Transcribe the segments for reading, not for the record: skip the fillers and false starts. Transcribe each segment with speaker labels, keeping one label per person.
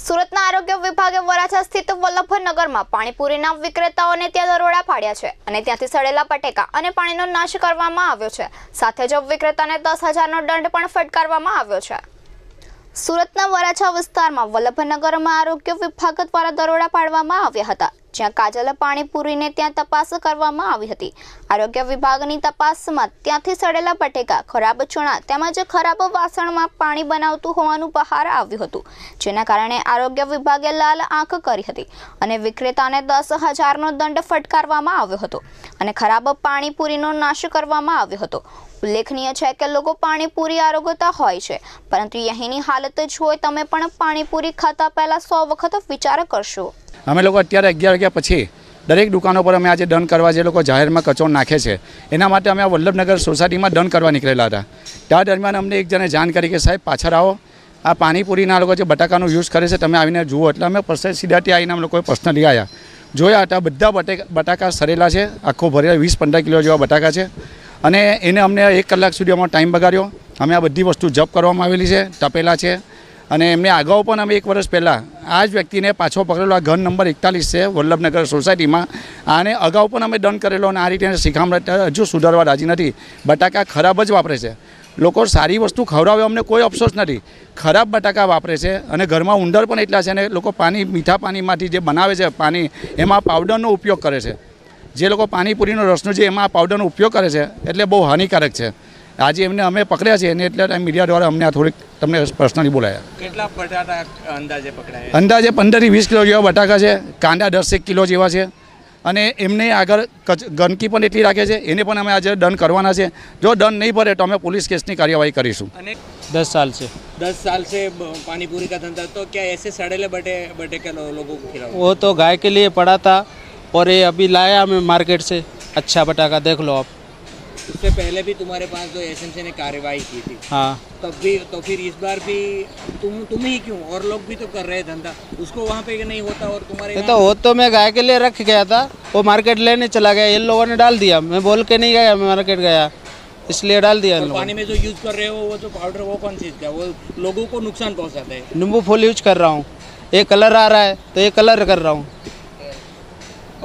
Speaker 1: સુરતના આરોગ્ય વિભાગે વરાછા સ્થિત વલ્લભનગરમાં પાણીપુરીના વિક્રેતાઓને ત્યાં દરોડા પાડ્યા છે અને ત્યાંથી સડેલા બટેકા અને પાણીનો નાશ કરવામાં આવ્યો છે। સાથે જ વિક્રેતાને 10,000નો દંડ પણ ફટકારવામાં આવ્યો છે। સુરતના વરાછા વિસ્તારમાં વલ્લભનગરમાં આરોગ્ય વિભાગ દ્વારા દરોડા પાડવામાં આવ્યા હતા, જ્યાં કાજલ પાણીપુરીને ત્યાં તપાસ કરવામાં આવી હતી। આરોગ્ય વિભાગની તપાસમાં ત્યાંથી સડેલા બટેકા, ખરાબ ચણા તેમજ ખરાબ વાસણમાં પાણી બનાવતું હોવાનું બહાર આવ્યું હતું, જેના કારણે આરોગ્ય વિભાગે લાલ આંખ કરી હતી અને વિક્રેતાને 10,000નો દંડ ફટકારવામાં આવ્યો હતો અને ખરાબ પાણીપુરીનો નાશ કરવામાં આવ્યો હતો। ઉલ્લેખનીય છે કે લોકો પાણીપુરી આરોગતા હોય છે, પરંતુ અહીંની હાલત જોઈ તમે પણ પાણીપુરી ખાતા પહેલા 100 વખત વિચાર કરશો।
Speaker 2: અમે લોકો અત્યારે 11 વાગ્યા પછી દરેક દુકાનો પર અમે આજે દંડ કરવા જે લોકો જાહેરમાં કચરો નાખે છે એના માટે અમે આ વલ્લભનગર સોસાયટીમાં દંડ કરવા નીકળેલા હતા। ત્યાં દરમિયાન અમને એક જણે જાણ કરી કે સાહેબ પાછળ આવો, આ પાણીપુરીના લોકો જે બટાકાનો યુઝ કરે છે તમે આવીને જુઓ। એટલે અમે સીધાથી આવીને અમે લોકોએ પર્સનલી આવ્યા, જોયા હતા બધા બટાકા સરેલા છે, આખો ભરેલા 20-15 કિલો જેવા બટાકા છે અને એને અમને 1 કલાક સુધી અમારો ટાઈમ બગાડ્યો। અમે આ બધી વસ્તુ જપ્ત કરવામાં આવેલી છે, તપેલા છે અને એમને અગાઉ પણ અમે 1 વર્ષ પહેલાં આ જ વ્યક્તિને પાછો પકડેલો, આ ઘર નંબર 41 છે વલ્લભનગર સોસાયટીમાં, આને અગાઉ પણ અમે દંડ કરેલો અને આ રીતે શીખામણ હજુ સુધારવા રાજી નથી। બટાકા ખરાબ જ વાપરે છે, લોકો સારી વસ્તુ ખવડાવે અમને કોઈ અફસોસ નથી, ખરાબ બટાકા વાપરે છે અને ઘરમાં ઉંદર પણ એટલા છે અને લોકો મીઠા પાણીમાંથી જે બનાવે છે પાણી એમાં પાવડરનો ઉપયોગ કરે છે। જે લોકો પાણીપુરીનો રસનો જે એમાં પાવડરનો ઉપયોગ કરે છે એટલે બહુ હાનિકારક છે। આજે એમને અમે પકડ્યા છે અને એટલે મીડિયા દ્વારા અમને આ થોડીક તમને પર્સનલી બોલાયા।
Speaker 3: કેટલા બટાકા અંદાજે પકડાયા?
Speaker 2: અંદાજે 15 થી 20 કિલો જેવા બટાકા છે, કાંદા 10 કિલો જેવા છે અને એમને આગળ ગંદકી પણ એટલી રાખે છે, એને પણ અમે આજે દંડ કરવાના છે। જો દંડ નહીં ભરે તો અમે પોલીસ કેસની કાર્યવાહી કરીશું।
Speaker 3: 10 साल से पानीपुरी का धंधा, तो क्या ऐसे सड़ेले बटे के लोगों को खिलाओ?
Speaker 4: वो तो गाय के लिए पड़ा था और ये अभी लाया हमें मार्केट से अच्छा बटाका, देख लो आप।
Speaker 3: उससे पहले भी तुम्हारे पास जो एसएमसी ने कार्रवाई की थी,
Speaker 4: हाँ,
Speaker 3: तब भी, तो फिर इस बार भी तुम ही क्यों? और लोग भी तो कर रहे धंधा, उसको वहाँ पे नहीं होता और तुम्हारे
Speaker 4: तो वो तो मैं गाय के लिए रख गया था, वो मार्केट लेने चला गया, इन लोगों ने डाल दिया, मैं बोल के नहीं गया, मैं मार्केट गया इसलिए डाल दिया।
Speaker 3: पानी में जो यूज कर रहे हो वो जो पाउडर, वो कौन चीज़ का? वो लोगों को नुकसान पहुँचाता है।
Speaker 4: नींबू फूल यूज कर रहा हूँ, ये कलर आ रहा है तो ये कलर कर रहा हूँ।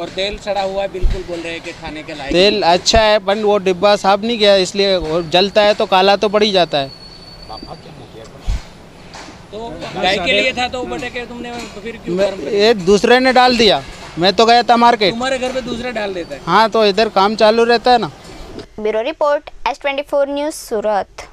Speaker 3: और तेल सड़ा हुआ है, बिल्कुल बोल रहे हैं कि खाने के लायक।
Speaker 4: तेल अच्छा है पर वो डिब्बा साफ नहीं किया, इसलिए जलता है तो काला तो पड़ ही जाता है।
Speaker 3: तो गाय के लिए था तो बटेके तुमने फिर क्यों?
Speaker 4: ये दूसरे ने डाल दिया, मैं तो गया था मार्केट।
Speaker 3: तुम्हारे घर पे दूसरा डाल देता है?
Speaker 4: हाँ, तो इधर काम चालू रहता है ना।
Speaker 1: ब्यूरो रिपोर्ट S24 न्यूज़ सूरत।